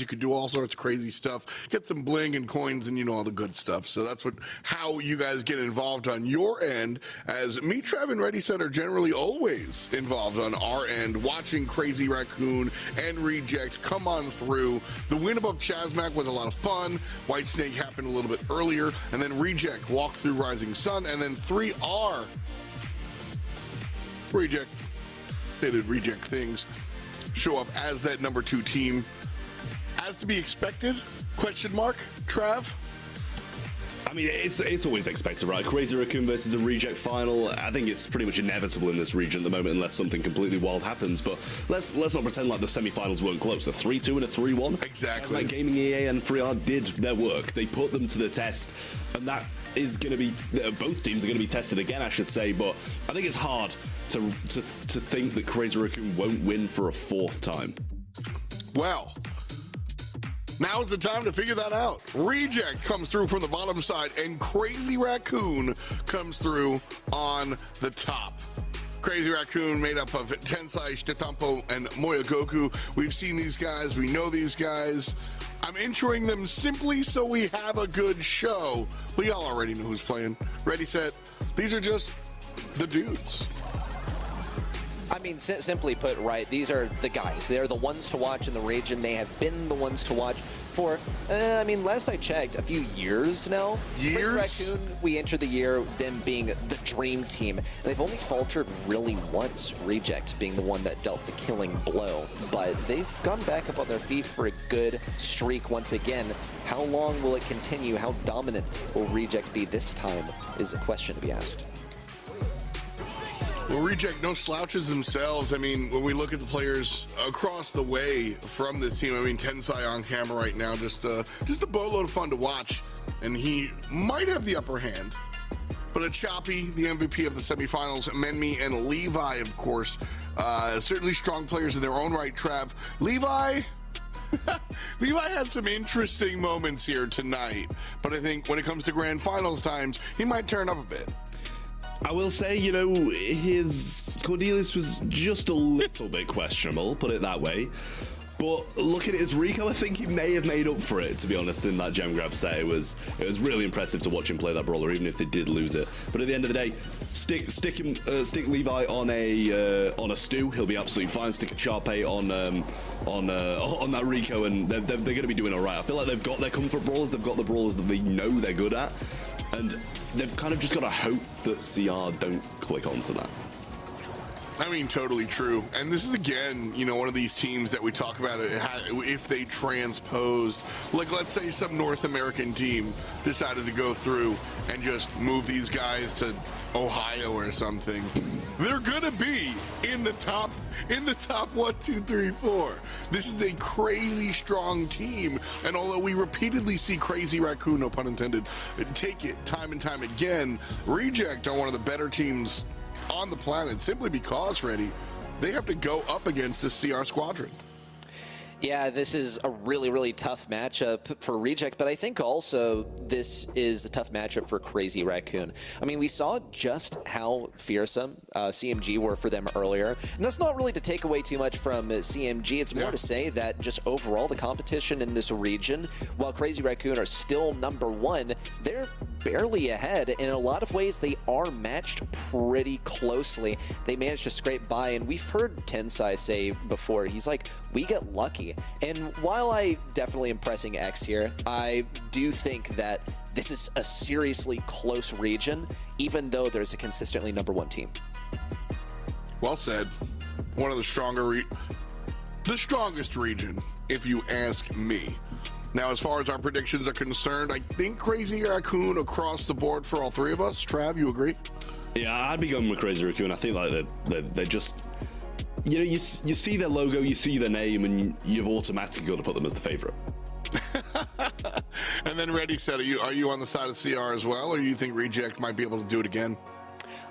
You could do all sorts of crazy stuff, get some bling and coins, and you know, all the good stuff. So that's how you guys get involved on your end, as me, Trav, and Ready Set are generally always involved on our end, watching Crazy Raccoon and Reject come on through. The win above Chazmac was a lot of fun. White Snake happened a little bit earlier, and then Reject walked through Rising Sun, and then 3R Reject, they did Reject things, show up as that number 2 team. As to be expected? Question mark, Trav? I mean, it's always expected, right? Crazy Raccoon versus a Reject final. I think it's pretty much inevitable in this region at the moment, unless something completely wild happens. But let's not pretend like the semi-finals weren't close. A 3-2 and a 3-1. Exactly. Like Gaming EA and 3R did their work. They put them to the test, and that is going to be, both teams are going to be tested again, I should say. But I think it's hard to think that Crazy Raccoon won't win for a 4th time. Well, now's the time to figure that out. Reject comes through from the bottom side, and Crazy Raccoon comes through on the top. Crazy Raccoon made up of Tensai, Shitetampo, and Moyogoku. We've seen these guys. We know these guys. I'm introing them simply so we have a good show. But y'all already know who's playing. Ready, set. These are just the dudes. I mean, simply put, right, these are the guys. They're the ones to watch in the region. They have been the ones to watch for, I mean, last I checked, a few years now. Years? Crazy Raccoon, we entered the year, them being the dream team. And they've only faltered really once, Reject being the one that dealt the killing blow. But they've gone back up on their feet for a good streak once again. How long will it continue? How dominant will Reject be this time is a question to be asked. Well, Reject, no slouches themselves. I mean, when we look at the players across the way from this team, I mean, Tensai on camera right now, just a boatload of fun to watch, and he might have the upper hand. But a Choppy, the MVP of the semifinals, Menmi and Levi, of course, certainly strong players in their own right. Trav, Levi had some interesting moments here tonight, but I think when it comes to grand finals times, he might turn up a bit. I will say, you know, his Cornelius was just a little bit questionable, put it that way. But looking at his Rico, I think he may have made up for it, to be honest, in that gem grab set. It was really impressive to watch him play that brawler, even if they did lose it. But at the end of the day, stick Levi on a stew. He'll be absolutely fine. Stick Sharpay on that Rico, and they're going to be doing all right. I feel like they've got their comfort brawlers. They've got the brawlers that they know they're good at, and they've kind of just got to hope that CR don't click onto that. I mean, totally true. And this is, again, you know, one of these teams that we talk about if they transposed, like, let's say some North American team decided to go through and just move these guys to Ohio or something. They're gonna be in the top 1, 2, 3, 4. This is a crazy strong team, and although we repeatedly see Crazy Raccoon, no pun intended, take it time and time again, Reject are one of the better teams on the planet, simply because, Ready, they have to go up against the CR squadron. Yeah, this is a really, really tough matchup for Reject, but I think also this is a tough matchup for Crazy Raccoon. I mean, we saw just how fearsome CMG were for them earlier, and that's not really to take away too much from CMG. It's more to say that just overall the competition in this region, while Crazy Raccoon are still #1, they're barely ahead. In a lot of ways, they are matched pretty closely. They managed to scrape by, and we've heard Tensai say before, he's like, we get lucky. And while I definitely am pressing X here, I do think that this is a seriously close region, even though there's a consistently #1 team. Well said. One of the strongest region, if you ask me. Now, as far as our predictions are concerned, I think Crazy Raccoon across the board for all three of us. Trav, you agree? Yeah, I'd be going with Crazy Raccoon. I think like they're just, you know, you see their logo, you see their name, and you've automatically got to put them as the favorite. And then Ready said, are you on the side of CR as well, or do you think Reject might be able to do it again?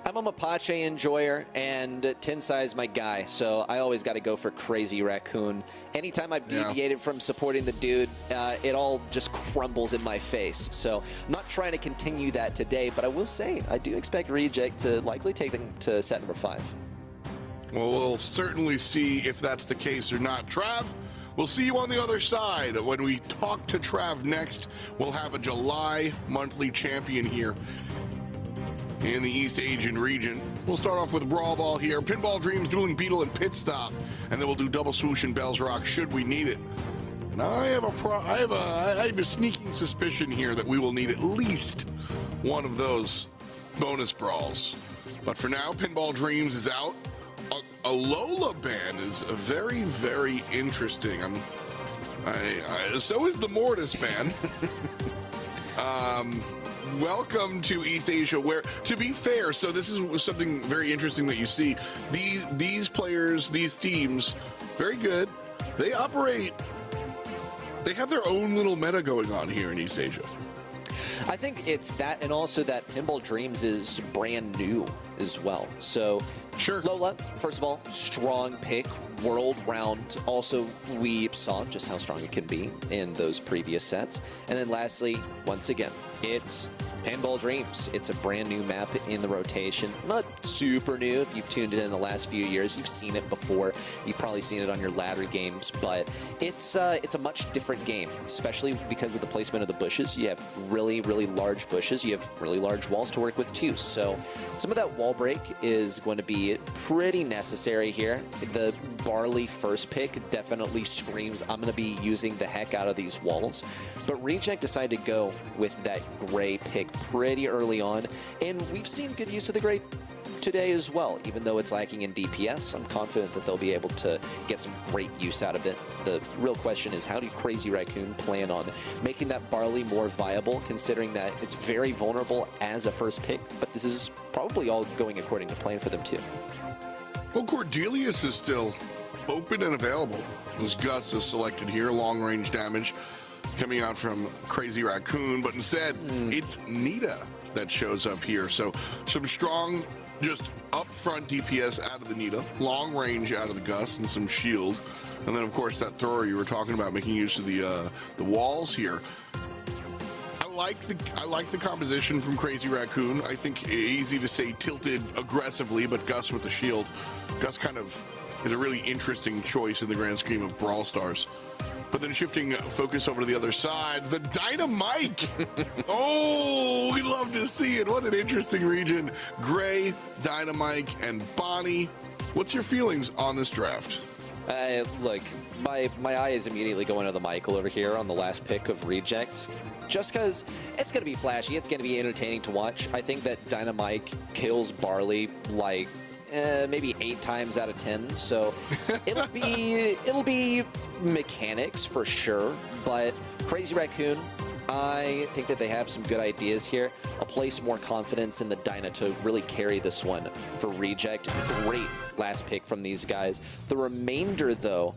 I'm a Mapache enjoyer, and Tensai is my guy, so I always got to go for Crazy Raccoon. Anytime I've deviated from supporting the dude, it all just crumbles in my face. So I'm not trying to continue that today, but I will say I do expect Reject to likely take them to set #5. Well, we'll certainly see if that's the case or not. Trav, We'll see you on the other side. When we talk to Trav next, we'll have a July monthly champion here in the East Asian region. We'll start off with Brawl Ball here. Pinball Dreams, Dueling Beetle, and Pit Stop. And then we'll do Double Swoosh and Bell's Rock should we need it. And I have a sneaking suspicion here that we will need at least one of those bonus brawls. But for now, Pinball Dreams is out. A Lola ban is very, very interesting. So is the Mortis ban. Welcome to East Asia, where, to be fair, so this is something very interesting that you see. These players, these teams, very good. They operate, they have their own little meta going on here in East Asia. I think it's that, and also that Pinball Dreams is brand new as well. So, sure. Lola, first of all, strong pick, world round. Also, we saw just how strong it can be in those previous sets. And then lastly, once again, it's Pinball Dreams. It's a brand new map in the rotation. Not super new. If you've tuned in the last few years, you've seen it before. You've probably seen it on your ladder games, but it's a much different game, especially because of the placement of the bushes. You have really, really large bushes. You have really large walls to work with too. So some of that wall break is going to be pretty necessary here. The Barley first pick definitely screams, I'm going to be using the heck out of these walls. But Reject decided to go with that gray pick pretty early on, and we've seen good use of the gray today as well. Even though it's lacking in DPS, I'm confident that they'll be able to get some great use out of it. The real question is, how do Crazy Raccoon plan on making that Barley more viable, considering that it's very vulnerable as a first pick, but this is probably all going according to plan for them too. Well, Cordelius is still open and available. As Gus is selected here, long range damage coming out from Crazy Raccoon, but instead it's Nita that shows up here. So some strong, just upfront DPS out of the Nita, long range out of the Gus, and some shield. And then of course that thrower you were talking about, making use of the walls here. I like the composition from Crazy Raccoon. I think easy to say tilted aggressively, but Gus with the shield. Gus kind of is a really interesting choice in the grand scheme of Brawl Stars. But then shifting focus over to the other side, the Dynamite. Oh, we love to see it. What an interesting region. Gray, Dynamite, and Bonnie. What's your feelings on this draft? Look, my eye is immediately going to the Michael over here on the last pick of Reject. Just because it's going to be flashy, it's going to be entertaining to watch. I think that Dynamite kills Barley like maybe 8 times out of 10. So it'll be mechanics for sure. But Crazy Raccoon, I think that they have some good ideas here. I'll place more confidence in the Dyna to really carry this one for Reject. Great last pick from these guys. The remainder, though,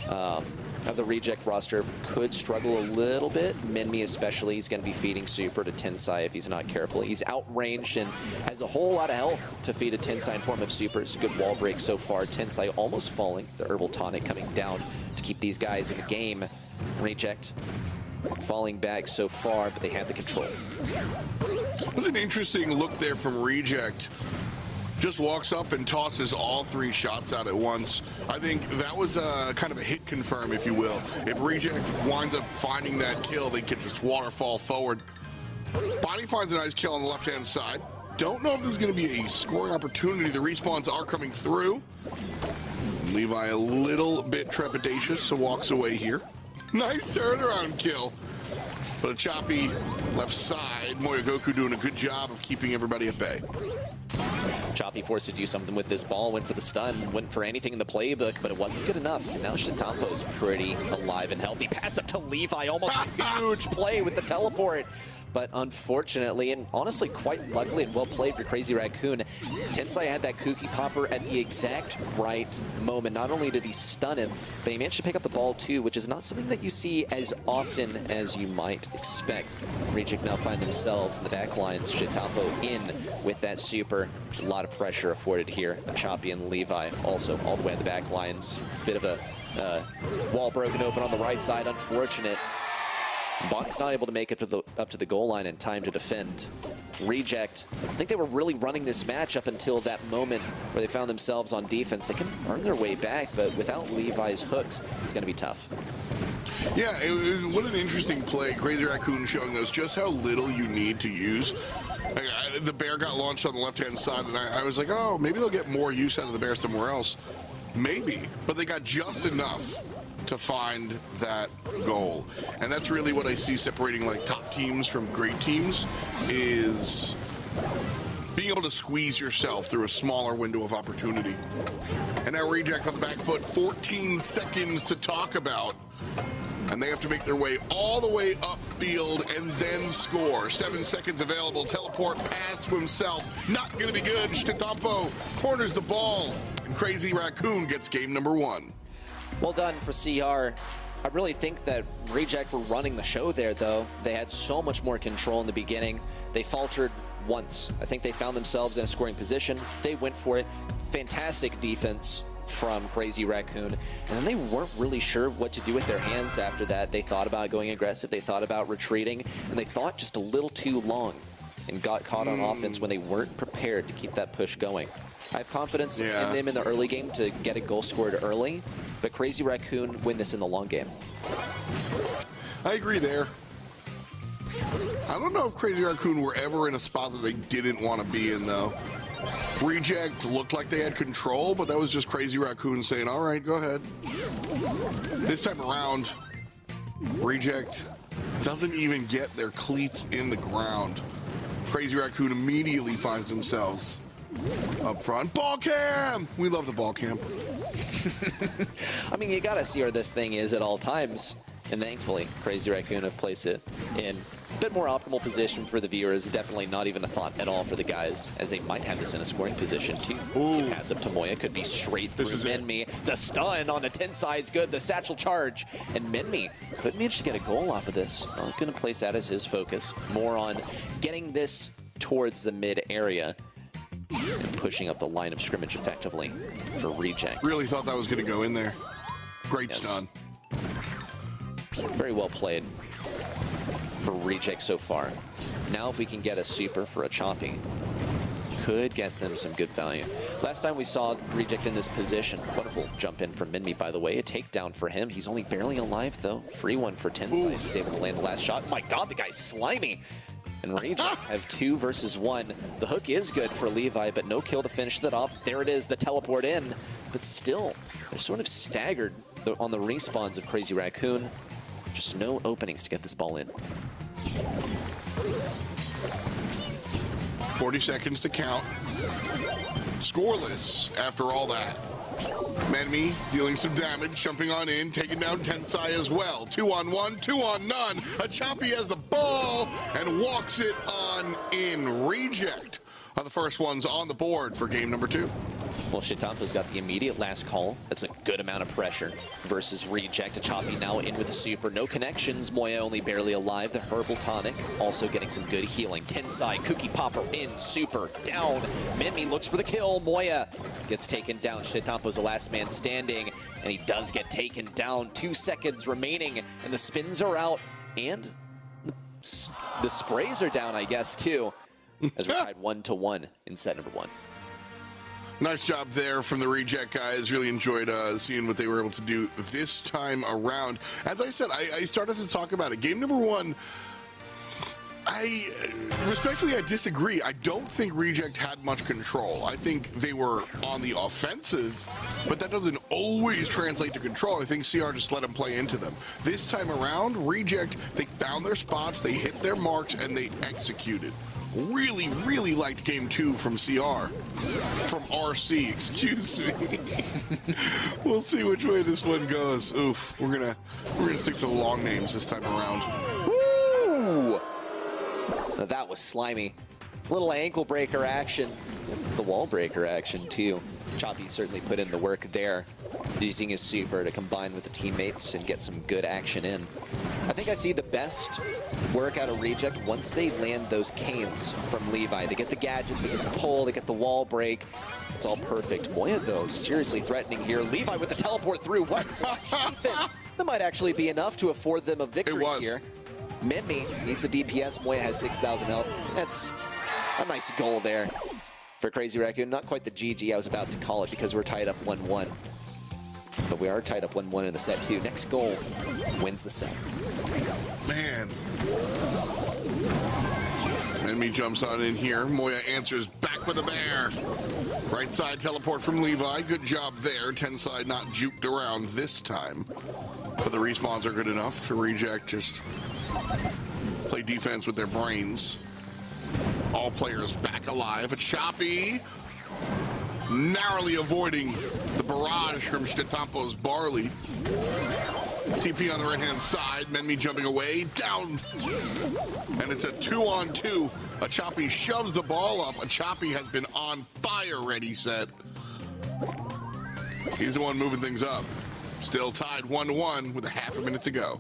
of the Reject roster could struggle a little bit. Minmi especially, he's going to be feeding super to Tensai if he's not careful. He's outranged and has a whole lot of health to feed a Tensai in form of super. It's a good wall break so far. Tensai almost falling. The Herbal Tonic coming down to keep these guys in the game. Reject falling back so far, but they have the control. It was an interesting look there from Reject. Just walks up and tosses all 3 shots out at once. I think that was kind of a hit confirm, if you will. If Reject winds up finding that kill, they can just waterfall forward. Bonnie finds a nice kill on the left-hand side. Don't know if this is going to be a scoring opportunity. The respawns are coming through. Levi a little bit trepidatious, so walks away here. Nice turnaround kill. But a choppy left side. Moyogoku doing a good job of keeping everybody at bay. Choppy forced to do something with this ball, went for the stun, went for anything in the playbook, but it wasn't good enough. And now Shitampo's pretty alive and healthy. Pass up to Levi, almost a huge play with the teleport. But unfortunately, and honestly quite luckily and well played for Crazy Raccoon, Tensai had that Kooky Popper at the exact right moment. Not only did he stun him, but he managed to pick up the ball too, which is not something that you see as often as you might expect. Reject now find themselves in the back lines. Shitampo in with that super. A lot of pressure afforded here. Choppy and Levi also all the way at the back lines. Bit of a wall broken open on the right side, unfortunate. Bonnie's not able to make it to up to the goal line in time to defend. Reject, I think they were really running this match up until that moment where they found themselves on defense. They can earn their way back, but without Levi's hooks, it's going to be tough. Yeah, what an interesting play. Crazy Raccoon showing us just how little you need to use. The bear got launched on the left-hand side, and I was like, oh, maybe they'll get more use out of the bear somewhere else. Maybe, but they got just enough to find that goal. And that's really what I see separating like top teams from great teams, is being able to squeeze yourself through a smaller window of opportunity. And now Reject on the back foot, 14 seconds to talk about. And they have to make their way all the way upfield and then score. 7 seconds available. Teleport pass to himself. Not going to be good. Shtitampo corners the ball. And Crazy Raccoon gets game number 1. Well done for CR. I really think that Reject were running the show there, though. They had so much more control in the beginning. They faltered once. I think they found themselves in a scoring position. They went for it. Fantastic defense from Crazy Raccoon, and then they weren't really sure what to do with their hands after that. They thought about going aggressive, they thought about retreating, and they thought just a little too long and got caught on offense when they weren't prepared to keep that push going. I have confidence in them in the early game to get a goal scored early, but Crazy Raccoon win this in the long game. I agree there. I don't know if Crazy Raccoon were ever in a spot that they didn't want to be in, though. Reject looked like they had control, but that was just Crazy Raccoon saying, all right, go ahead. This time around, Reject doesn't even get their cleats in the ground. Crazy Raccoon immediately finds themselves up front. Ball cam! We love the ball cam. I mean, you gotta see where this thing is at all times. And thankfully, Crazy Raccoon have placed it in a bit more optimal position for the viewers. Definitely not even a thought at all for the guys, as they might have this in a scoring position too. The pass up to Moya could be straight through Menmi. The stun on the 10 side is good. The satchel charge. And Menmi could manage to get a goal off of this. Not going to place that as his focus. More on getting this towards the mid area and pushing up the line of scrimmage effectively for Reject. Really thought that was going to go in there. Great stun. Very well played for Reject so far. Now if we can get a super for a Chompy, could get them some good value. Last time we saw Reject in this position, wonderful jump in from Minmi, by the way. A takedown for him. He's only barely alive though. Free one for Tensai. He's able to land the last shot. My God, the guy's slimy. And Reject have 2 versus 1. The hook is good for Levi, but no kill to finish that off. There it is, the teleport in. But still, they're sort of staggered on the respawns of Crazy Raccoon. Just no openings to get this ball in. 40 seconds to count. Scoreless after all that. Menmi dealing some damage, jumping on in, taking down Tensai as well. 2 on 1, 2 on none. A Chompy has the ball and walks it on in. Reject are the first ones on the board for game number 2. Well, Shitampo's got the immediate last call. That's a good amount of pressure versus Reject. A Chompy now in with a super. No connections. Moya only barely alive. The Herbal Tonic also getting some good healing. Tensai, Cookie Popper in, super, down. Menmi looks for the kill. Moya gets taken down. Shitampo's the last man standing, and he does get taken down. 2 seconds remaining, and the spins are out, and the sprays are down, I guess, too, as we're tied 1-1 in set number 1. Nice job there from the Reject guys. Really enjoyed seeing what they were able to do this time around. As I said, I started to talk about it. Game number 1, respectfully, I disagree. I don't think Reject had much control. I think they were on the offensive, but that doesn't always translate to control. I think CR just let them play into them. This time around, Reject, they found their spots, they hit their marks, and they executed. Really, really liked game 2 from CR. From RC, excuse me. We'll see which way this one goes. Oof, we're gonna stick to the long names this time around. Woo! Now that was slimy. Little ankle breaker action. The wall breaker action too. Chompy certainly put in the work there, using his super to combine with the teammates and get some good action in. I think I see the best work out of Reject once they land those canes from Levi. They get the gadgets, they get the pull, they get the wall break. It's all perfect. Moya, though, seriously threatening here. Levi with the teleport through. What? That might actually be enough to afford them a victory here. Menmi needs the DPS. Moya has 6,000 health. That's A nice goal there for Crazy Raccoon. Not quite the GG I was about to call it because we're tied up 1-1. But we are tied up 1-1 in the set too. Next goal wins the set. Man. Enemy jumps on in here. Moya answers back with a bear. Right side teleport from Levi. Good job there. 10 side not juked around this time. But the respawns are good enough to reject. Just play defense with their brains. All players back alive. A Choppy narrowly avoiding the barrage from Stetampo's Barley. TP on the right-hand side. Menmi jumping away. Down. And it's a 2-on-2. A Choppy shoves the ball up. A Choppy has been on fire, ready, set. He's the one moving things up. Still tied 1-1 with a half a minute to go.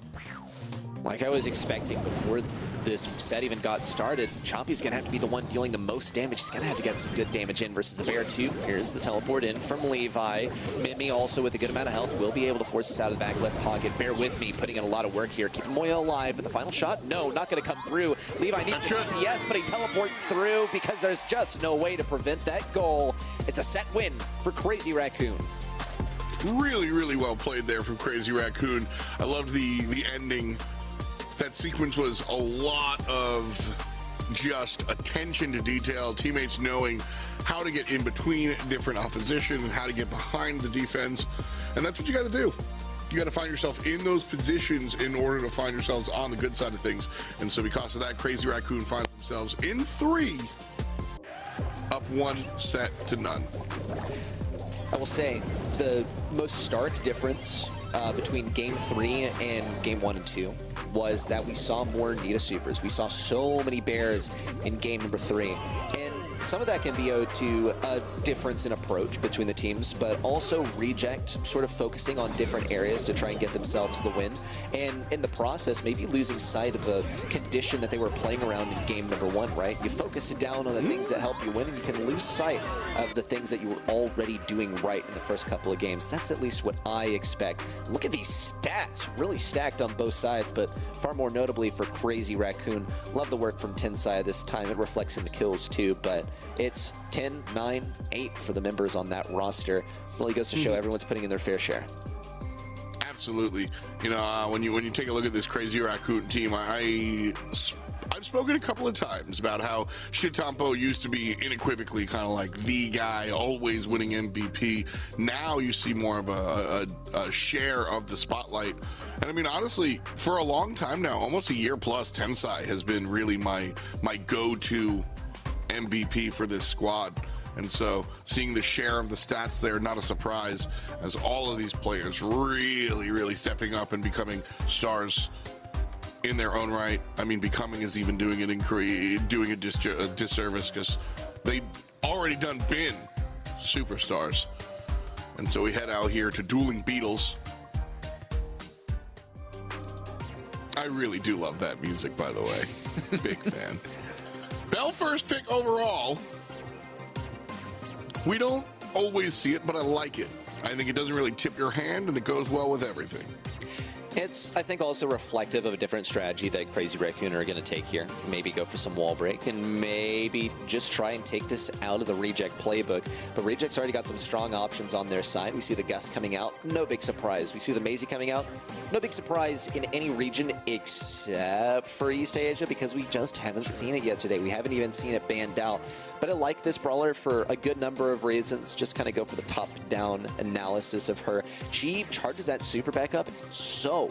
Like I was expecting before this set even got started, Choppy's going to have to be the one dealing the most damage. He's going to have to get some good damage in versus the Bear too. Here's the teleport in from Levi. Mimi also with a good amount of health will be able to force us out of the back left pocket. Bear with me, putting in a lot of work here. Keeping Moya alive, but the final shot, no, not going to come through. Levi needs to yes, but he teleports through because there's just no way to prevent that goal. It's a set win for Crazy Raccoon. Really, really well played there from Crazy Raccoon. I loved the ending. That sequence was a lot of just attention to detail, teammates knowing how to get in between different opposition and how to get behind the defense. And that's what you got to do. You got to find yourself in those positions in order to find yourselves on the good side of things. And so because of that, Crazy Raccoon finds themselves in 3, up 1-0. I will say the most stark difference between Game 3 and Game 1 and 2 was that we saw more Nita Supers. We saw so many Bears in Game number 3. And some of that can be owed to a difference in approach between the teams, but also Reject sort of focusing on different areas to try and get themselves the win. And in the process, maybe losing sight of the condition that they were playing around in Game number 1, right? You focus down on the things that help you win, and you can lose sight of the things that you were already doing right in the first couple of games. That's at least what I expect. Look at these stats, really stacked on both sides, but far more notably for Crazy Raccoon. Love the work from 10 side this time. It reflects in the kills too, but it's 10, 9, 8 for the members on that roster. Really goes to show everyone's putting in their fair share. Absolutely. You know, when you take a look at this Crazy Raccoon team, I've spoken a couple of times about how Stetampo used to be unequivocally kind of like the guy, always winning MVP. Now you see more of a share of the spotlight. And I mean, honestly, for a long time now, almost a year plus, Tensai has been really my go-to MVP for this squad. And so seeing the share of the stats there, not a surprise, as all of these players really, really stepping up and becoming stars in their own right. I mean, becoming is even doing it doing a disservice, because they've already been superstars. And so we head out here to Dueling Beetles. I really do love that music, by the way. Big fan. Bell first pick overall. We don't always see it, but I like it. I think it doesn't really tip your hand, and it goes well with everything. It's, I think, also reflective of a different strategy that Crazy Raccoon are going to take here. Maybe go for some wall break and maybe just try and take this out of the Reject playbook. But Reject's already got some strong options on their side. We see the Gus coming out. No big surprise. We see the Maisie coming out. No big surprise in any region except for East Asia, because we just haven't seen it yet today. We haven't even seen it banned out. But I like this brawler for a good number of reasons. Just kind of go for the top-down analysis of her. She charges that super back up so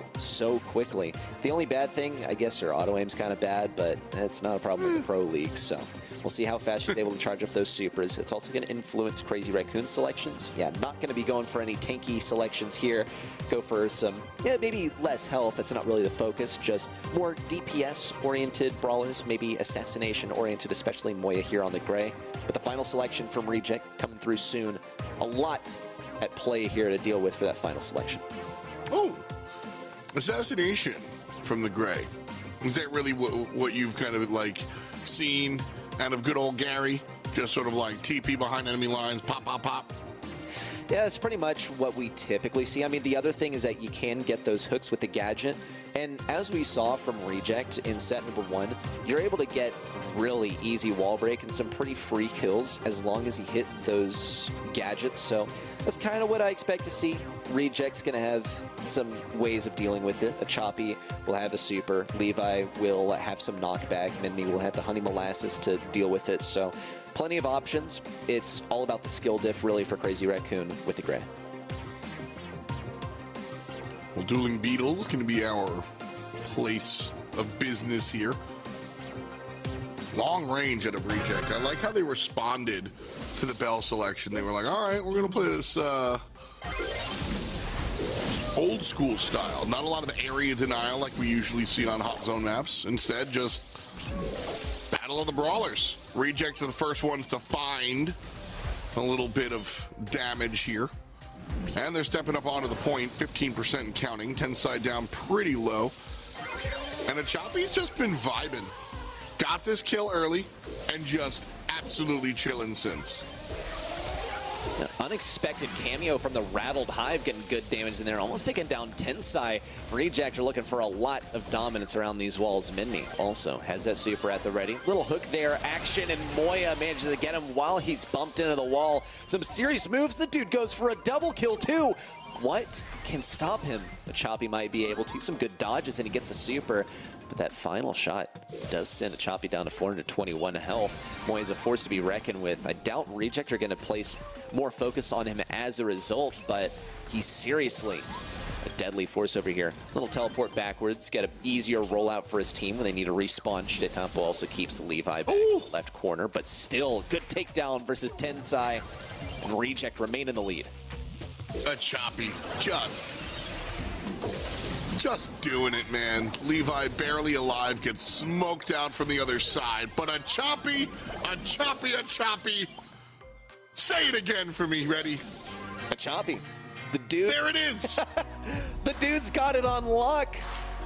quickly. The only bad thing, I guess her auto-aim's kind of bad, but that's not a problem in the Pro League, so we'll see how fast she's able to charge up those supers. It's also going to influence Crazy Raccoon's selections. Yeah, not going to be going for any tanky selections here. Go for some, yeah, maybe less health. That's not really the focus. Just more DPS-oriented brawlers, maybe assassination-oriented, especially Moya here on the gray. But the final selection from Reject coming through soon. A lot at play here to deal with for that final selection. Oh, assassination from the gray. Is that really what you've kind of like seen out of good old Gary? Just sort of like TP behind enemy lines, pop, pop, pop? Yeah, that's pretty much what we typically see. I mean, the other thing is that you can get those hooks with the gadget, And as we saw from Reject in set number 1, you're able to get really easy wall break and some pretty free kills as long as you hit those gadgets. So that's kind of what I expect to see. Reject's going to have some ways of dealing with it. A Choppy will have a super. Levi will have some knockback. Minmi will have the Honey Molasses to deal with it. So plenty of options. It's all about the skill diff, really, for Crazy Raccoon with the Gray. Well, Dueling Beetle is going to be our place of business here. Long range out of Reject. I like how they responded to the Bell selection. They were like, all right, we're going to play this old school style. Not a lot of area denial like we usually see on hot zone maps. Instead, just battle of the brawlers. Reject are the first ones to find a little bit of damage here. And they're stepping up onto the point, 15% and counting. 10 side down pretty low. And the Choppy's just been vibing. Got this kill early and just absolutely chilling since. An unexpected cameo from the Rattled Hive, getting good damage in there, almost taking down Tensai. Reject are looking for a lot of dominance around these walls. Minmi also has that super at the ready. Little hook there, action, and Moya manages to get him while he's bumped into the wall. Some serious moves. The dude goes for a double kill too. What can stop him? The Choppy might be able to. Some good dodges and he gets a super. But that final shot does send a Choppy down to 421 health. Moya's a force to be reckoned with. I doubt Reject are going to place more focus on him as a result, but he's seriously a deadly force over here. Little teleport backwards, get an easier rollout for his team when they need a respawn. Shitetampo also keeps Levi back in the left corner, but still good takedown versus Tensai. And Reject remain in the lead. A Choppy just doing it, man. Levi barely alive, gets smoked out from the other side. But a Choppy. Say it again for me, ready? A Choppy. The dude. There it is. The dude's got it on lock.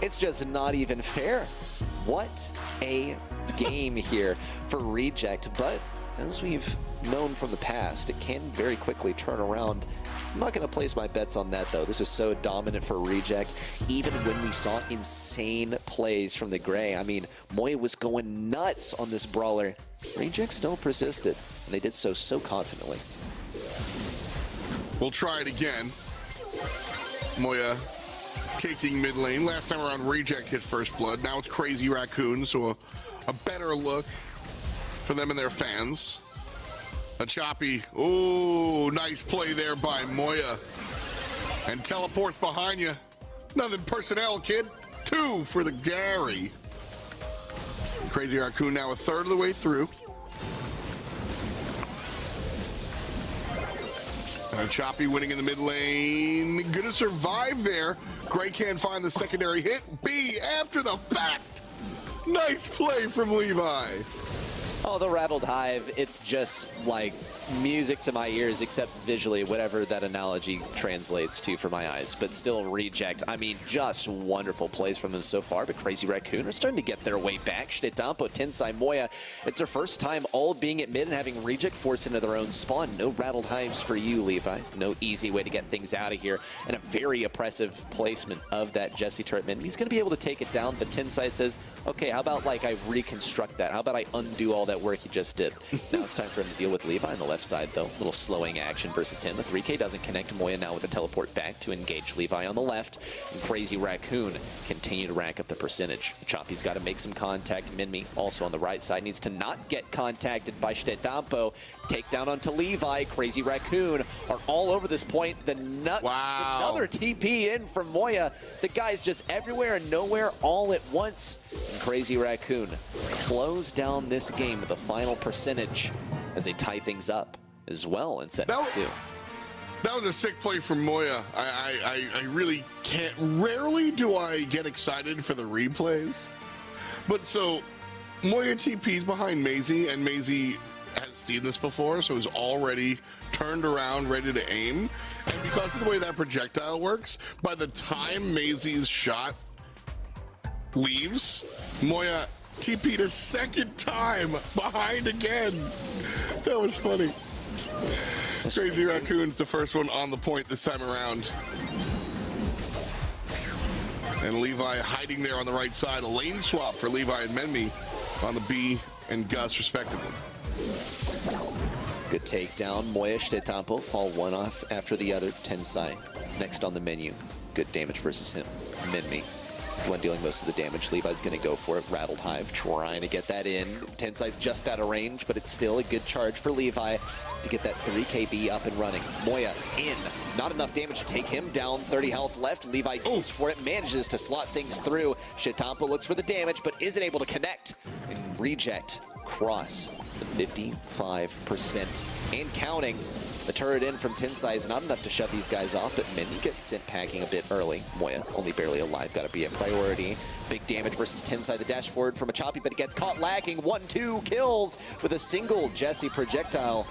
It's just not even fair. What a game here for Reject. But as we've known from the past, it can very quickly turn around. I'm not going to place my bets on that, though. This is so dominant for Reject. Even when we saw insane plays from the Gray, I mean, Moya was going nuts on this brawler. Reject still persisted, and they did so confidently. We'll try it again. Moya taking mid lane. Last time around, Reject hit first blood. Now it's Crazy Raccoon, so a better look for them and their fans. A Choppy. Ooh, nice play there by Moya. And teleports behind you. Nothing personnel, kid. 2 for the Gary. Crazy Raccoon now a third of the way through. And Choppy winning in the mid lane. Gonna survive there. Gray can't find the secondary hit. B after the fact. Nice play from Levi. Oh, the Rattled Hive, it's just like music to my ears, except visually, whatever that analogy translates to for my eyes. But still, Reject, I mean, just wonderful plays from them so far. But Crazy Raccoon are starting to get their way back. Shitetampo, Tensai, Moya, it's their first time all being at mid and having Reject forced into their own spawn. No Rattled Hives for you, Levi. No easy way to get things out of here. And a very oppressive placement of that Jesse turret mid. He's going to be able to take it down, but Tensai says, okay, how about like I reconstruct that? How about I undo all that work he just did? Now it's time for him to deal with Levi on the left side, though. Little slowing action versus him. The 3K doesn't connect. Moya now with a teleport back to engage Levi on the left. And Crazy Raccoon continue to rack up the percentage. Choppy's got to make some contact. Minmi also on the right side needs to not get contacted by Shitetampo. Takedown onto Levi. Crazy Raccoon are all over this point. Wow. Another TP in from Moya. The guy's just everywhere and nowhere all at once. And Crazy Raccoon close down this game with the final percentage as they tie things up as well in set 2. That was a sick play from Moya. I really can't. Rarely do I get excited for the replays. But so, Moya TP's behind Maisie, and Maisie has seen this before, so is already turned around, ready to aim. And because of the way that projectile works, by the time Maisie's shot leaves, Moya TP'd a second time behind again. That was funny. Crazy Raccoon's the first one on the point this time around. And Levi hiding there on the right side. A lane swap for Levi and Menmi on the B and Gus, respectively. Good takedown. Moya Chtetampö fall one off after the other. Tensai next on the menu. Good damage versus him. Menmi, the one dealing most of the damage. Levi's going to go for it. Rattled Hive trying to get that in. Tensai's just out of range, but it's still a good charge for Levi to get that 3KB up and running. Moya in. Not enough damage to take him down. 30 health left. Levi goes for it. Manages to slot things through. Chtetampö looks for the damage, but isn't able to connect. And reject. Cross the 55% and counting. The turret in from Tensai is not enough to shut these guys off, but Menmi gets sent packing a bit early. Moya only barely alive, gotta be a priority. Big damage versus Tensai, the dash forward from a choppy, but it gets caught lacking. 1-2 kills with a single Jesse projectile.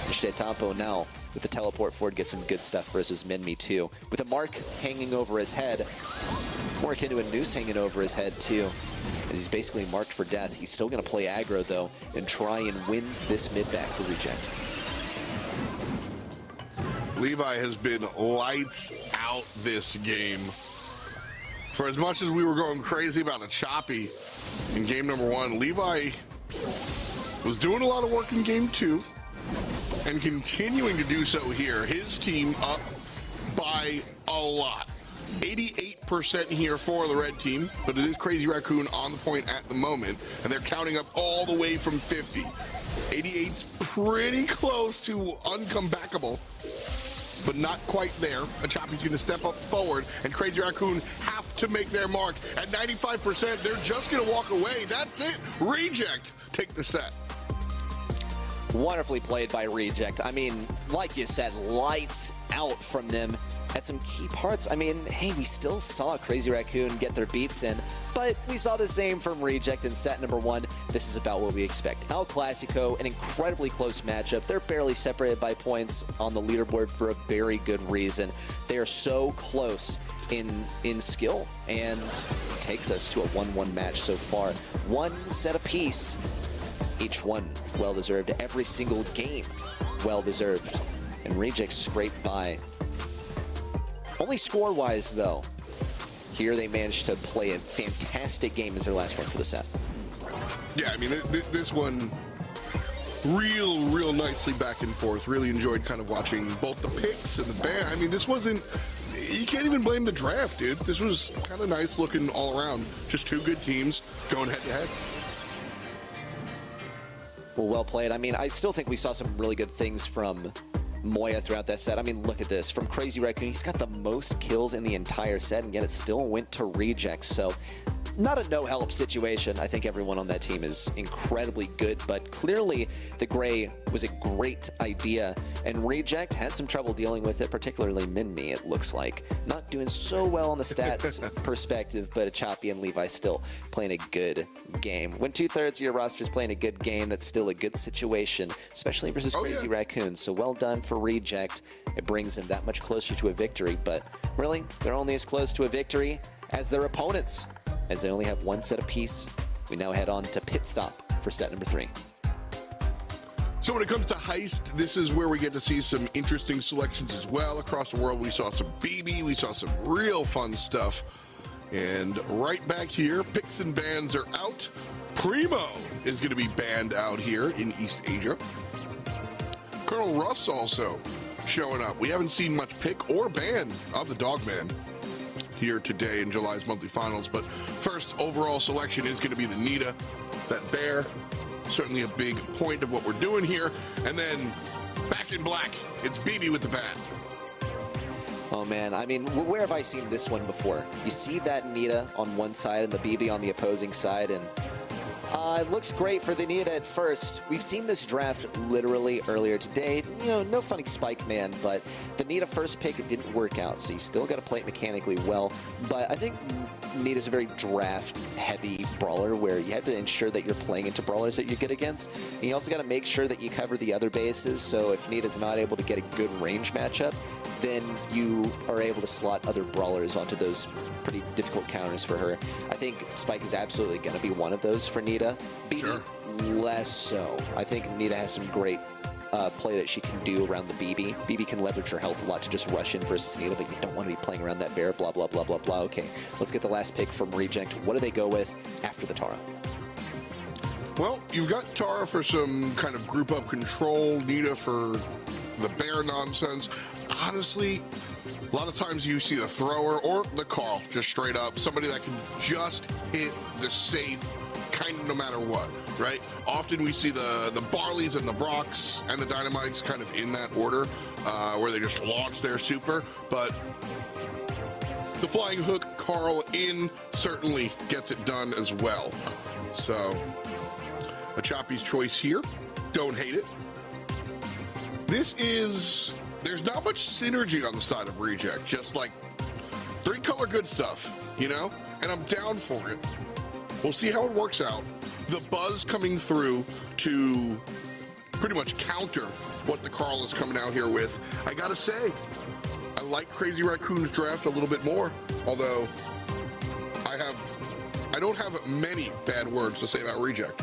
Chtetampö now with the teleport forward gets some good stuff versus Menmi too. With a mark hanging over his head, more akin to a noose hanging over his head too. As he's basically marked for death. He's still gonna play aggro though and try and win this mid back for reject. Levi has been lights out this game. For as much as we were going crazy about a choppy in game number 1, Levi was doing a lot of work in game 2 and continuing to do so here. His team up by a lot. 88% here for the red team, but it is Crazy Raccoon on the point at the moment, and they're counting up all the way from 50. 88's pretty close to uncomebackable, but not quite there. A choppy's going to step up forward, and Crazy Raccoon have to make their mark. At 95%, they're just going to walk away. That's it. Reject take the set. Wonderfully played by Reject. I mean, like you said, lights out from them at some key parts. I mean, hey, we still saw Crazy Raccoon get their beats in, but we saw the same from Reject in set number 1. This is about what we expect. El Clasico, an incredibly close matchup. They're barely separated by points on the leaderboard for a very good reason. They are so close in skill, and it takes us to a 1-1 match so far. One set apiece. Each one well-deserved. Every single game well-deserved. And Reject scraped by. Only score-wise, though, here they managed to play a fantastic game as their last one for the set. Yeah, I mean, this one real nicely back and forth. Really enjoyed kind of watching both the picks and the ban. I mean, this wasn't, you can't even blame the draft, dude. This was kind of nice looking all around. Just two good teams going head-to-head. Well played. I mean, I still think we saw some really good things from Moya throughout that set. I mean, look at this. From Crazy Raccoon, he's got the most kills in the entire set, and yet it still went to Reject. So not a no-help situation. I think everyone on that team is incredibly good, but clearly the Gray was a great idea, and Reject had some trouble dealing with it, particularly Menmi, it looks like. Not doing so well on the stats perspective, but a Choppy and Levi still playing a good game. When 2/3 of your roster is playing a good game, that's still a good situation, especially versus Crazy Raccoon. So well done for Reject. It brings them that much closer to a victory, but really, they're only as close to a victory as their opponents, as they only have one set apiece. We now head on to pit stop for set number 3. So when it comes to Heist, this is where we get to see some interesting selections as well. Across the world, we saw some BB, we saw some real fun stuff. And right back here, picks and bans are out. Primo is going to be banned out here in East Asia. Colonel Russ also showing up. We haven't seen much pick or ban of the Dogman here today in July's monthly finals, but first overall selection is going to be the Nita, that bear, certainly a big point of what we're doing here. And then back in black, it's BB with the bat. Oh man, I mean, where have I seen this one before? You see that Nita on one side and the BB on the opposing side, and it looks great for the Nita at first. We've seen this draft literally earlier today. You know, no funny Spike Man, but the Nita first pick, it didn't work out, so you still got to play it mechanically well. But I think Nita's a very draft-heavy brawler where you have to ensure that you're playing into brawlers that you're good against. And you also got to make sure that you cover the other bases, so if Nita's not able to get a good range matchup, then you are able to slot other brawlers onto those pretty difficult counters for her. I think Spike is absolutely going to be one of those for Nita. BB, less so. I think Nita has some great play that she can do around the BB. BB can leverage her health a lot to just rush in versus Nita, but you don't want to be playing around that bear, blah, blah, blah, blah, blah. Okay, let's get the last pick from Reject. What do they go with after the Tara? Well, you've got Tara for some kind of group up control, Nita for the bear nonsense. Honestly, a lot of times you see the thrower or the Carl, just straight up, somebody that can just hit the safe kind of no matter what, right? Often we see the Barleys and the Brocks and the Dynamites kind of in that order, where they just launch their super, but the flying hook Carl in certainly gets it done as well. So a Choppy's choice here, don't hate it. There's not much synergy on the side of Reject, just like 3-color good stuff, you know? And I'm down for it. We'll see how it works out. The buzz coming through to pretty much counter what the Carl is coming out here with. I gotta say, I like Crazy Raccoon's draft a little bit more, although I don't have many bad words to say about Reject.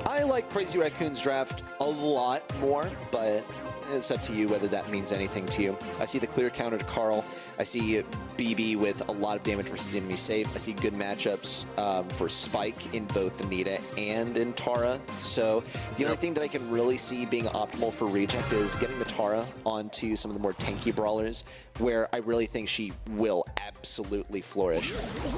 I like Crazy Raccoon's draft a lot more, but it's up to you whether that means anything to you. I see the clear counter to Carl. I see BB with a lot of damage versus enemy safe. I see good matchups for Spike in both Anita and in Tara. So the only thing that I can really see being optimal for Reject is getting the Tara onto some of the more tanky brawlers, where I really think she will absolutely flourish.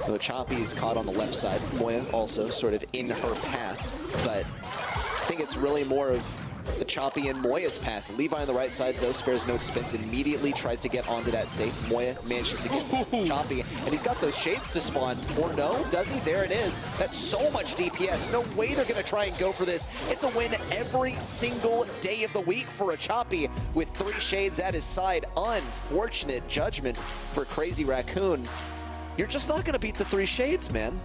So Choppy is caught on the left side. Moya also sort of in her path, but I think it's really more of the Choppy and Moya's path. Levi on the right side, though, spares no expense, immediately tries to get onto that safe. Moya manages to get past Choppy, and he's got those shades to spawn. Or no, does he? There it is. That's so much DPS. No way they're going to try and go for this. It's a win every single day of the week for a Choppy with 3 shades at his side. Unfortunate judgment for Crazy Raccoon. You're just not going to beat the 3 shades, man.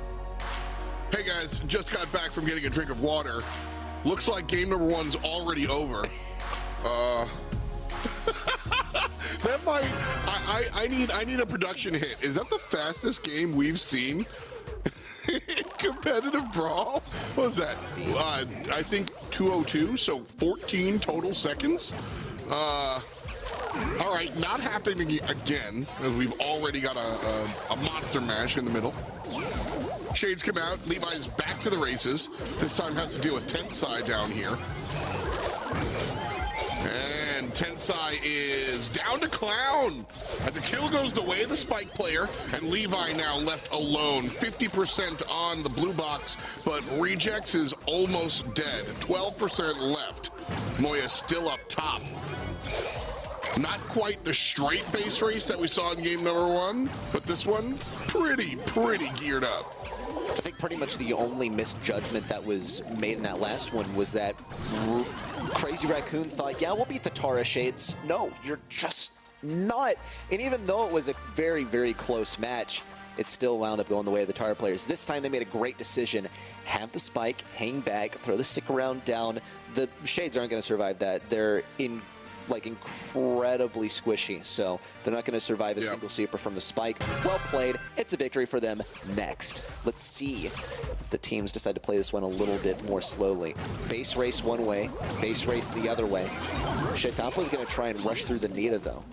Hey guys, just got back from getting a drink of water. Looks like game number 1's already over. That might, I need a production hit. Is that the fastest game we've seen in competitive Brawl? What was that? I think 2:02, so 14 total seconds. All right, not happening again, as we've already got a monster mash in the middle. Shades come out, Levi's back to the races. This time has to deal with Tensai down here. And Tensai is down to Clown. As the kill goes the way of the Spike player, and Levi now left alone. 50% on the blue box, but Rejects is almost dead. 12% left. Moya still up top. Not quite the straight base race that we saw in game number 1, but this one, pretty geared up. I think pretty much the only misjudgment that was made in that last one was that Crazy Raccoon thought, yeah, we'll beat the Tara Shades. No, you're just not. And even though it was a very close match, it still wound up going the way of the Tara players. This time they made a great decision. Have the Spike, hang back, throw the stick around down. The Shades aren't going to survive that. They're incredibly squishy, so they're not going to survive a single super from the Spike. Well played. It's a victory for them. Next, let's see if the teams decide to play this one a little bit more slowly. Base race one way, base race the other way. Shetampa's going to try and rush through the Nita, though.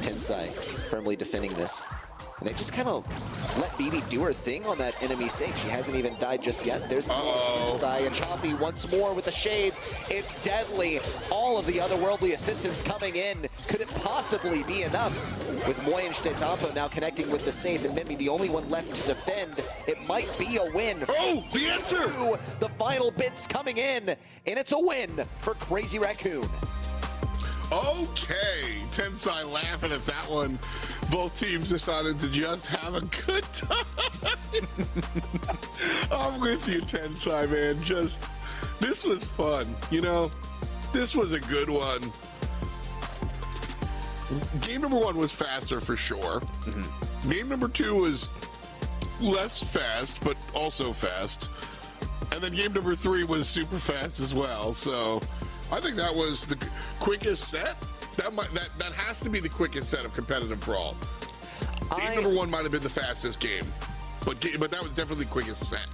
Tensai firmly defending this. And they just kind of let BB do her thing on that enemy safe. She hasn't even died just yet. There's Tensai and Choppy once more with the shades. It's deadly. All of the otherworldly assistants coming in. Could it possibly be enough? With Moya and Shtampo now connecting with the safe and maybe the only one left to defend. It might be a win. Oh, the answer! The final bits coming in, and it's a win for Crazy Raccoon. Okay, Tensai laughing at that one. Both teams decided to just have a good time. I'm with you, Tensai, man. This was fun. You know, this was a good one. Game number 1 was faster for sure. Game number 2 was less fast, but also fast. And then game number 3 was super fast as well. So I think that was the quickest set. That has to be the quickest set of competitive Brawl. Game number 1 might have been the fastest game, but that was definitely the quickest set.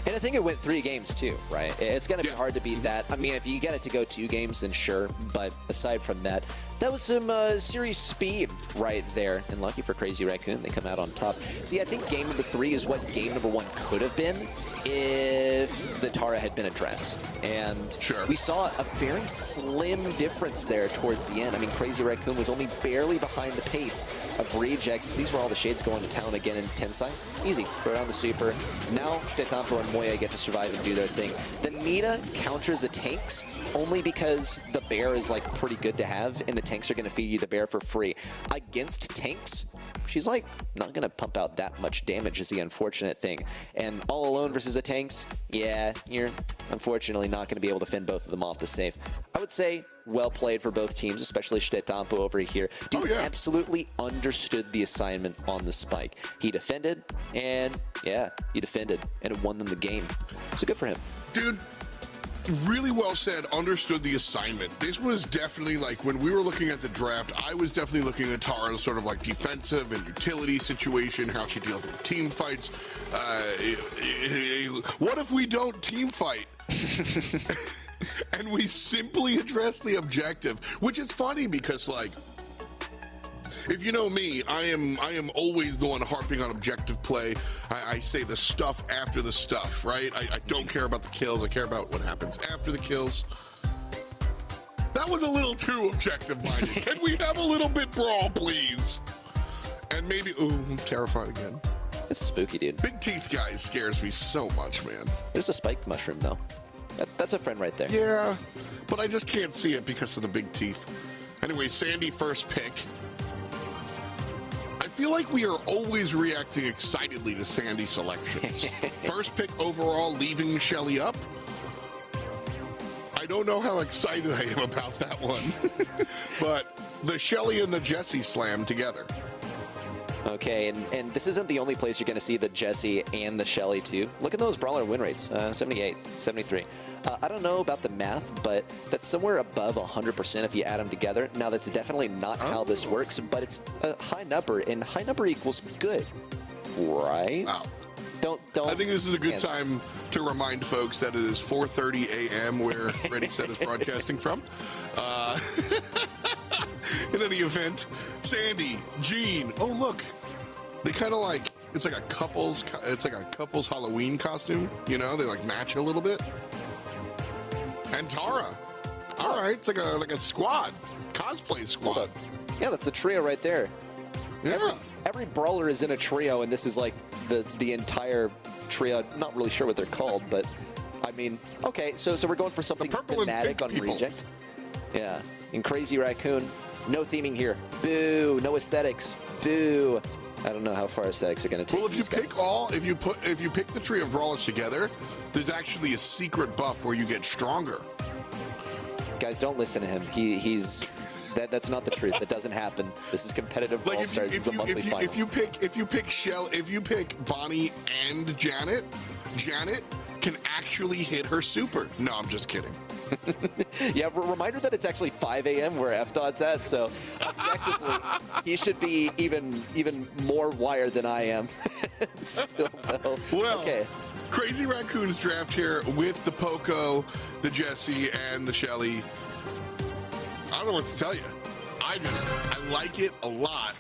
And I think it went 3 games too, right? It's going to be Yeah. hard to beat that. I mean, if you get it to go 2 games, then sure. But aside from that, that was some series speed right there. And lucky for Crazy Raccoon, they come out on top. See, I think game number 3 is what game number 1 could have been if the Tara had been addressed. And Sure. we saw a very slim difference there towards the end. I mean, Crazy Raccoon was only barely behind the pace of Reject. These were all the shades going to town again in Tensai. Easy. Throw down the super. Now, Stetampo and Moya get to survive and do their thing. The Nita counters the tanks only because the bear is like pretty good to have, and the tanks are going to feed you the bear for free. Against tanks, she's like not going to pump out that much damage is the unfortunate thing. And all alone versus the tanks, yeah, you're unfortunately not going to be able to fend both of them off the safe. I would say well played for both teams, especially Stetampo over here. Dude absolutely understood the assignment on the spike. He defended, and yeah, he defended, and it won them the game. So good for him. Dude, really well said, understood the assignment. This was definitely like, when we were looking at the draft, I was definitely looking at Tara's sort of like defensive and utility situation, how she deals with team fights. What if we don't team fight? And we simply address the objective, which is funny because, like, if you know me, I am always the one harping on objective play. I say the stuff after the stuff, right? I don't care about the kills. I care about what happens after the kills. That was a little too objective-minded. Can we have a little bit Brawl, please? And maybe, ooh, I'm terrified again. It's spooky, dude. Big teeth guy scares me so much, man. There's a spiked mushroom, though. That's a friend right there. Yeah, but I just can't see it because of the big teeth. Anyway, Sandy first pick. I feel like we are always reacting excitedly to Sandy selections. First pick overall, leaving Shelly up. I don't know how excited I am about that one. But the Shelly and the Jessie slam together. Okay, and this isn't the only place you're going to see the Jessie and the Shelly, too. Look at those brawler win rates, 78, 73. I don't know about the math, but that's somewhere above 100% if you add them together. Now, that's definitely not how this works, but it's a high number, and high number equals good, right? Wow. Don't. I think this is a good time to remind folks that it is 4:30 a.m. where Ready Set is broadcasting from. In any event, Sandy, Jean. Oh look, they kind of like it's like a couple's Halloween costume. You know, they like match a little bit. And Tara. All right, it's like a squad, cosplay squad. Yeah, that's the trio right there. Yeah. Every brawler is in a trio, and this is like the entire trio. Not really sure what they're called, but I mean, okay. So we're going for something thematic on Reject. Yeah, in Crazy Raccoon, no theming here. Boo. No aesthetics. Boo. I don't know how far aesthetics are going to take. Well, if you pick the trio of brawlers together, there's actually a secret buff where you get stronger. Guys, don't listen to him. That's not the truth. That doesn't happen. This is competitive Brawl Stars. It's a monthly final. If you pick Bonnie and Janet can actually hit her super. No, I'm just kidding. Yeah, reminder that it's actually 5 a.m. where F-Dot's at, so objectively, he should be even more wired than I am. Still, though. Well, okay. Crazy Raccoon's draft here with the Poco, the Jessie, and the Shelly. I don't know what to tell you. I like it a lot.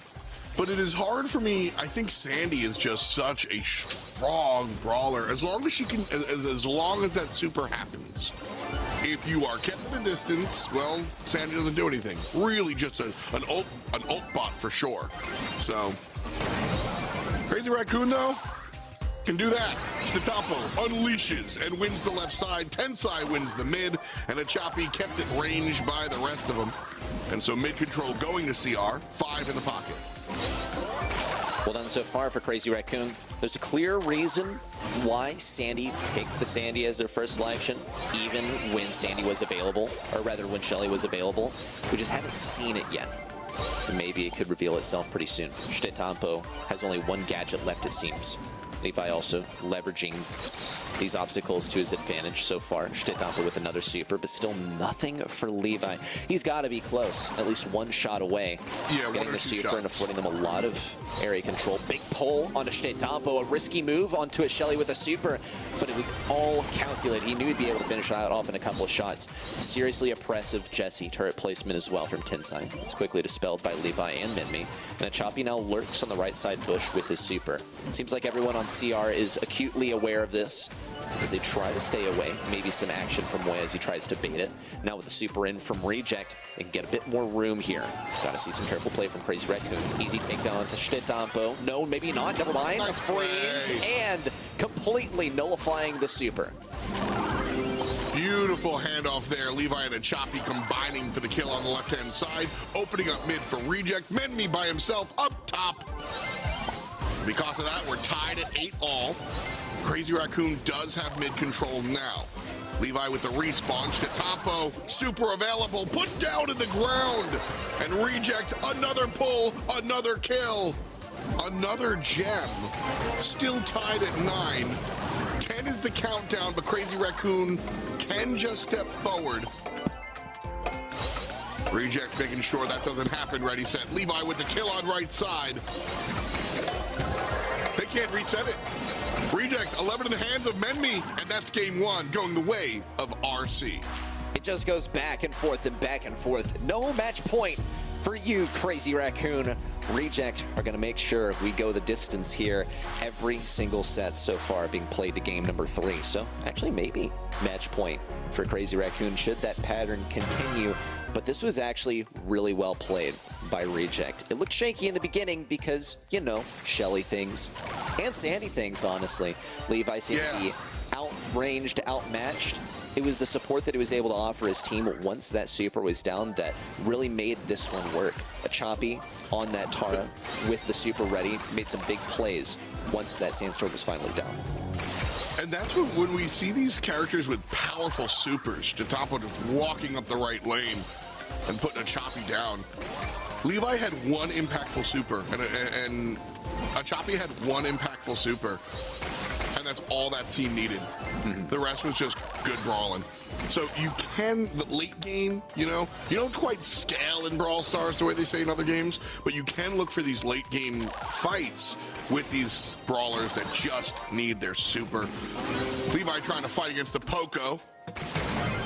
But it is hard for me. I think Sandy is just such a strong brawler. As long as she can, as long as that super happens. If you are kept at a distance, well, Sandy doesn't do anything. Really, just an ult bot for sure. So, Crazy Raccoon though can do that. Stetampo unleashes and wins the left side. Tensai wins the mid, and a Choppy kept it ranged by the rest of them. And so mid control going to CR, 5 in the pocket. Well done so far for Crazy Raccoon. There's a clear reason why Sandy picked the Sandy as their first selection, even when Sandy was available, or rather when Shelly was available. We just haven't seen it yet. And maybe it could reveal itself pretty soon. Stetampo has only one gadget left, it seems. Levi also leveraging these obstacles to his advantage so far. Shtetampo with another super, but still nothing for Levi. He's got to be close, at least one shot away. Yeah, getting the super and affording them a lot of area control. Big pull onto Shtetampo, a risky move onto a Shelly with a super, but it was all calculated. He knew he'd be able to finish out off in a couple of shots. Seriously oppressive Jesse turret placement as well from Tensai. It's quickly dispelled by Levi and Minmi. And Choppy now lurks on the right side bush with his super. Seems like everyone on CR is acutely aware of this as they try to stay away. Maybe some action from Moya as he tries to bait it. Now with the super in from Reject, they can get a bit more room here. Gotta see some careful play from Crazy Raccoon. Easy takedown to Shtetampo. No, maybe not. Never mind. Nice Freeze play. and completely nullifying the super. Beautiful handoff there. Levi and a Choppy combining for the kill on the left-hand side. Opening up mid for Reject. Menmi by himself up top. Because of that, we're tied at 8-all. Crazy Raccoon does have mid control now. Levi with the respawn. Shtetampo, super available, put down to the ground. And Reject, another pull, another kill. Another gem. Still tied at 9. 10 is the countdown, but Crazy Raccoon can just step forward. Reject making sure that doesn't happen. Ready, set. Levi with the kill on right side. They can't reset it. Reject 11 in the hands of Menmi, and that's game 1 going the way of RC. It just goes back and forth and back and forth. No match point for you, Crazy Raccoon. Reject are going to make sure we go the distance here. Every single set so far being played to game number 3. So actually maybe match point for Crazy Raccoon should that pattern continue. But this was actually really well played by Reject. It looked shaky in the beginning because, you know, Shelly things and Sandy things, honestly. Levi seemed to be outranged, outmatched. It was the support that he was able to offer his team once that super was down that really made this one work. A Choppy on that Tara with the super ready made some big plays once that Sandstorm was finally down. And that's when we see these characters with powerful supers, Shtetampo just walking up the right lane and putting a Choppy down. Levi had one impactful super, and a Choppy had one impactful super. And that's all that team needed. The rest was just good brawling. So you can, the late game, you know, you don't quite scale in Brawl Stars the way they say in other games, but you can look for these late game fights with these brawlers that just need their super. Levi trying to fight against the Poco.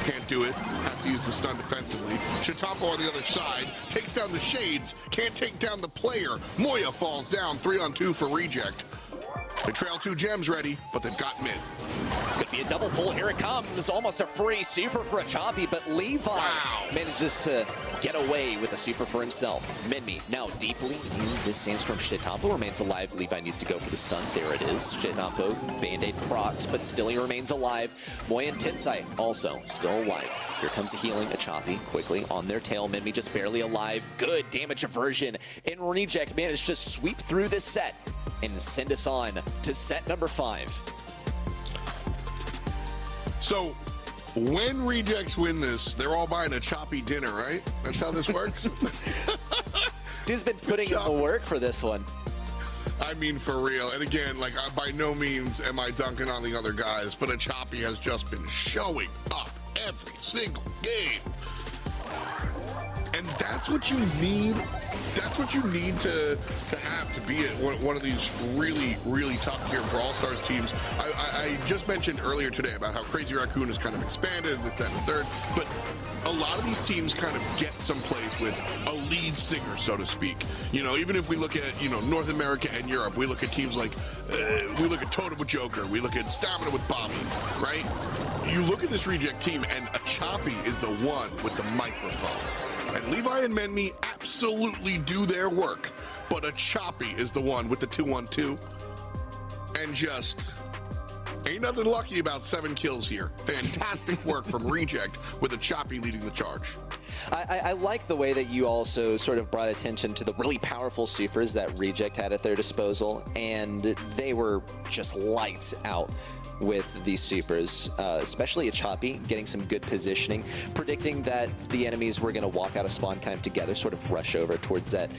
Can't do it. Has to use the stun defensively. Shtetampo on the other side takes down the Shades. Can't take down the player. Moya falls down. 3-on-2 for Reject. They trail 2 gems ready, but they've got mid. Could be a double pull. Here it comes. Almost a free super for a Choppy, but Levi manages to get away with a super for himself. Minmi now deeply in this Sandstorm. Shtetampo remains alive. Levi needs to go for the stun. There it is. Shtetampo Band-Aid procs, but still he remains alive. Moya and Tensai also still alive. Here comes the healing. A Choppy quickly on their tail. Minmi just barely alive. Good damage aversion. And Reject managed to sweep through this set and send us on to set number 5. So when Rejects win this, they're all buying a Choppy dinner, right? That's how this works? Dude's been putting in the work for this one. I mean, for real. And again, like, by no means am I dunking on the other guys, but a Choppy has just been showing up every single game. And that's what you need. That's what you need to have to be at one of these really, really top-tier Brawl Stars teams. I just mentioned earlier today about how Crazy Raccoon has kind of expanded, this, that, and the third, but a lot of these teams kind of get someplace with a lead singer, so to speak. You know, even if we look at, you know, North America and Europe, we look at teams like, we look at Totem with Joker, we look at Stamina with Bobby, right? You look at this Reject team, and a Choppy is the one with the microphone. And Levi and Menmi absolutely do their work, but a Choppy is the one with the 2-1-2. And just ain't nothing lucky about 7 kills here. Fantastic work from Reject with a Choppy leading the charge. I like the way that you also sort of brought attention to the really powerful supers that Reject had at their disposal, and they were just lights out. with these supers, especially a Choppy, getting some good positioning, predicting that the enemies were going to walk out of spawn kind of together, sort of rush over towards that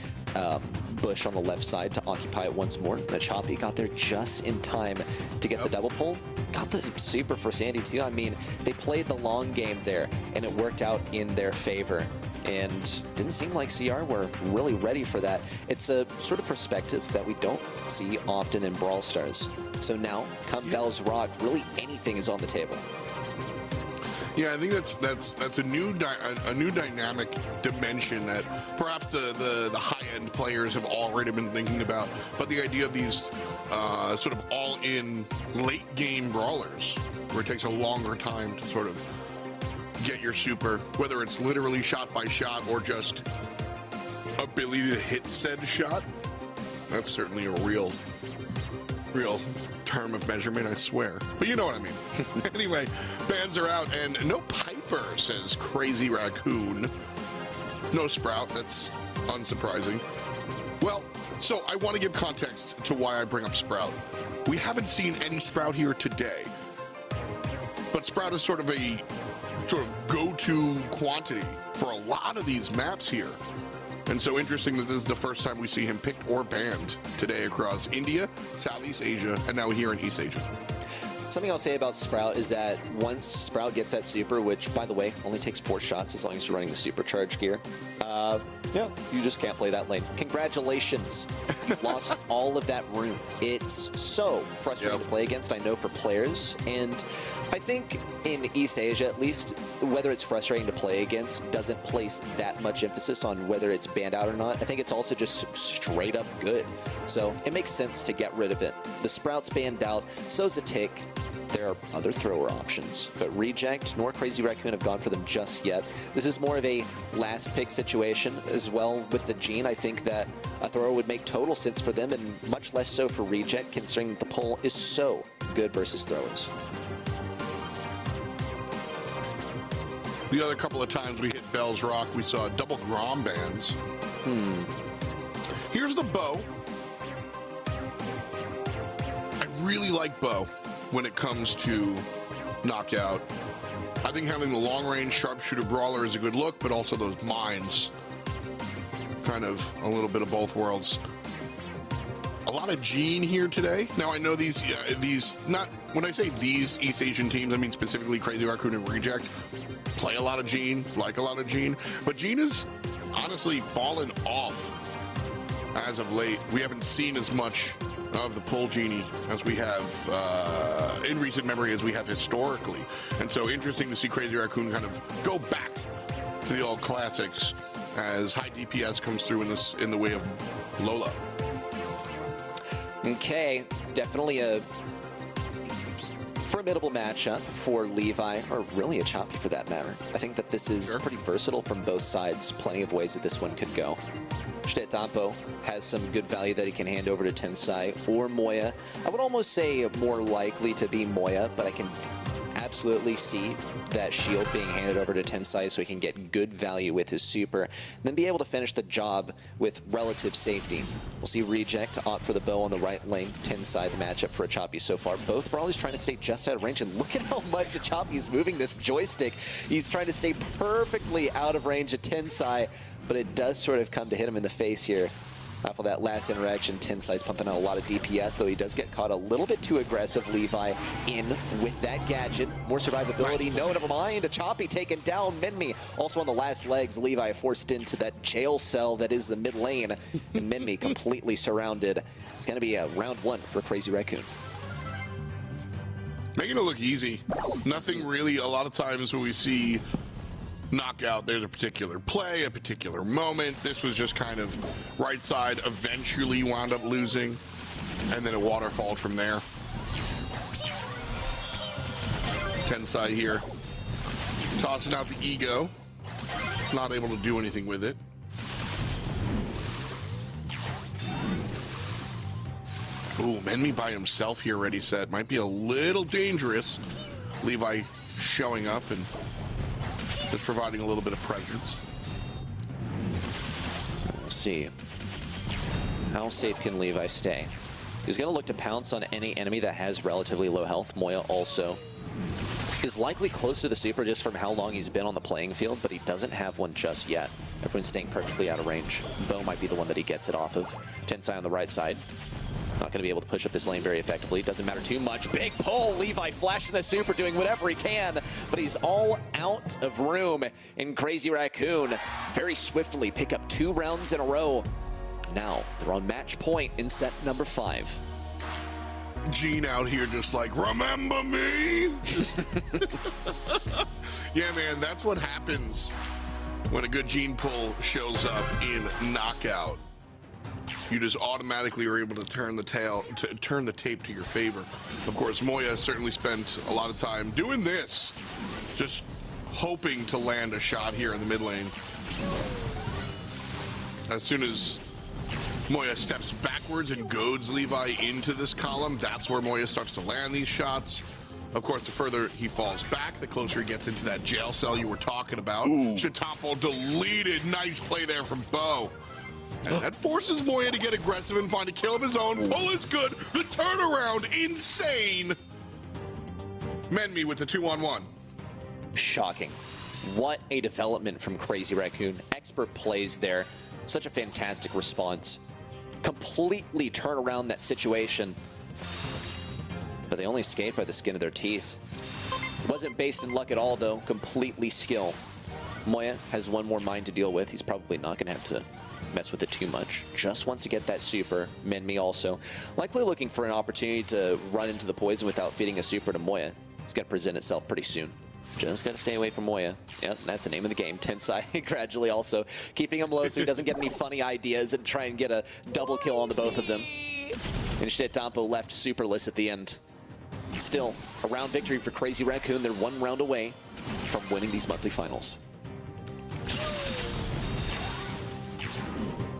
bush on the left side to occupy it once more. And a Choppy got there just in time to get the double pull. Got the super for Sandy too. I mean, they played the long game there, and it worked out in their favor. And didn't seem like CR were really ready for that. It's a sort of perspective that we don't see often in Brawl Stars. So now, come Bell's Rock, really anything is on the table. Yeah, I think that's a new dynamic dimension that perhaps the high-end players have already been thinking about. But the idea of these sort of all-in late-game brawlers, where it takes a longer time to sort of get your super, whether it's literally shot by shot or just ability to hit said shot. That's certainly a real term of measurement, I swear. But you know what I mean. Anyway, bans are out, and no Piper, says Crazy Raccoon. No Sprout, that's unsurprising. Well, so I want to give context to why I bring up Sprout. We haven't seen any Sprout here today, but Sprout is sort of go-to quantity for a lot of these maps here. And so interesting that this is the first time we see him picked or banned today across India, Southeast Asia, and now here in East Asia. Something I'll say about Sprout is that once Sprout gets that super, which, by the way, only takes 4 shots as long as you're running the supercharge gear, yeah, you just can't play that lane. Congratulations. You lost all of that room. It's so frustrating to play against, I know, for players. And I think in East Asia, at least, whether it's frustrating to play against doesn't place that much emphasis on whether it's banned out or not. I think it's also just straight up good. So it makes sense to get rid of it. The Sprout's banned out, so's the Tick. There are other thrower options, but Reject nor Crazy Raccoon have gone for them just yet. This is more of a last pick situation as well with the Gene. I think that a thrower would make total sense for them, and much less so for Reject, considering that the pull is so good versus throwers. The other couple of times we hit Bell's Rock, we saw double Grom bans. Here's the bow. I really like bow when it comes to knockout. I think having the long-range sharpshooter brawler is a good look, but also those mines, kind of a little bit of both worlds. A lot of Gene here today. Now I know these not, when I say these East Asian teams, I mean specifically Crazy Raccoon and Reject, play a lot of Gene, like a lot of Gene, but Gene has honestly fallen off as of late. We haven't seen as much of the pull Genie as we have in recent memory as we have historically. And so interesting to see Crazy Raccoon kind of go back to the old classics as high DPS comes through in the way of Lola. Okay, definitely a formidable matchup for Levi, or really a Choppy for that matter. I think that this is pretty versatile from both sides. Plenty of ways that this one could go. Tampo has some good value that he can hand over to Tensai or Moya. I would almost say more likely to be Moya, but I can absolutely see that shield being handed over to Tensai so he can get good value with his super, then be able to finish the job with relative safety. We'll see Reject opt for the bow on the right lane. Tensai, the matchup for a Choppy so far. Both Brawlers trying to stay just out of range, and look at how much a Choppy is moving this joystick. He's trying to stay perfectly out of range of Tensai, but it does sort of come to hit him in the face here. Off of that last interaction, Tensai's pumping out a lot of DPS, though he does get caught a little bit too aggressive. Levi in with that gadget. More survivability. No, never mind. A Choppy taken down. Minmi also on the last legs. Levi forced into that jail cell that is the mid lane. And Minmi completely surrounded. It's going to be a round 1 for Crazy Raccoon. Making it look easy. Nothing really. A lot of times when we see knockout, there's a particular play, a particular moment. This was just kind of right side, eventually wound up losing, and then it waterfalled from there. Tensai here, tossing out the ego, not able to do anything with it. Ooh, Minmi by himself here, ready set. Might be a little dangerous. Levi showing up and just providing a little bit of presence. We'll see. How safe can Levi stay? He's going to look to pounce on any enemy that has relatively low health. Moya also is likely close to the super just from how long he's been on the playing field, but he doesn't have one just yet. Everyone's staying perfectly out of range. Bo might be the one that he gets it off of. Tensai on the right side. Not going to be able to push up this lane very effectively. Doesn't matter too much. Big pull. Levi flashing the super, doing whatever he can, but he's all out of room. And Crazy Raccoon very swiftly pick up 2 rounds in a row. Now they're on match point in set number 5. Gene out here just like, remember me? Yeah, man, that's what happens when a good Gene pull shows up in Knockout. You just automatically are able to turn the tape to your favor. Of course, Moya certainly spent a lot of time doing this, just hoping to land a shot here in the mid lane. As soon as Moya steps backwards and goads Levi into this column, that's where Moya starts to land these shots. Of course, the further he falls back, the closer he gets into that jail cell you were talking about. Chitapo deleted. Nice play there from Bo. And that forces Moya to get aggressive and find a kill of his own. Pull is good. The turnaround, insane. Menmi with the 2-on-1. Shocking. What a development from Crazy Raccoon. Expert plays there. Such a fantastic response. Completely turn around that situation. But they only escape by the skin of their teeth. It wasn't based in luck at all, though. Completely skill. Moya has one more mine to deal with. He's probably not going to have to mess with it too much. Just wants to get that super. Menmi also likely looking for an opportunity to run into the poison without feeding a super to Moya. It's going to present itself pretty soon. Just got to stay away from Moya. Yep, that's the name of the game. Tensai gradually also keeping him low so he doesn't get any funny ideas and try and get a double kill on the both of them. And Chitapo left superless at the end. Still, a round victory for Crazy Raccoon. They're 1 round away from winning these monthly finals.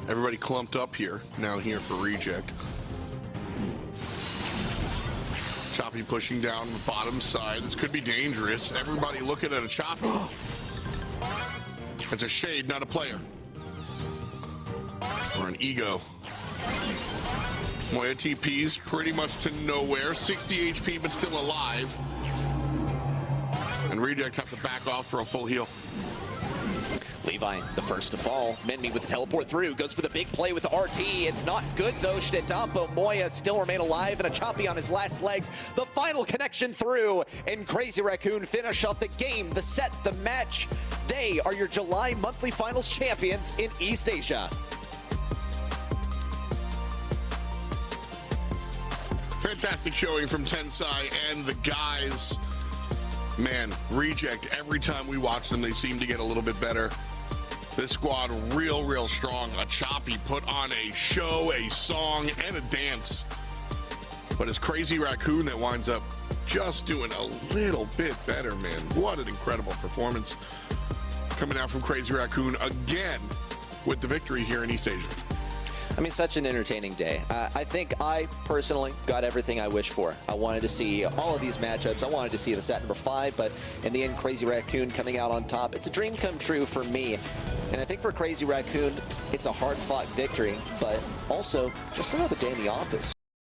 Everybody clumped up here, now here for Reject. Choppy pushing down the bottom side. This could be dangerous. Everybody looking at a Choppy. It's a shade, not a player. Or an ego. Moya TP's pretty much to nowhere. 60 HP, but still alive. And Reject have to back off for a full heal. Levi, the first to fall. Menmi with the teleport through, goes for the big play with the RT. It's not good though. Chitapo, Moya still remain alive, and a Choppy on his last legs. The final connection through, and Crazy Raccoon finish off the game, the set, the match. They are your July monthly finals champions in East Asia. Fantastic showing from Tensai and the guys. Man, Reject, every time we watch them, they seem to get a little bit better. This squad real strong. A Choppy put on a show, a song, and a dance. But it's Crazy Raccoon that winds up just doing a little bit better, man. What an incredible performance. Coming out from Crazy Raccoon again with the victory here in East Asia. I mean, such an entertaining day. I think I personally got everything I wished for. I wanted to see all of these matchups. I wanted to see the set number 5, but in the end, Crazy Raccoon coming out on top. It's a dream come true for me. And I think for Crazy Raccoon, it's a hard-fought victory, but also just another day in the office.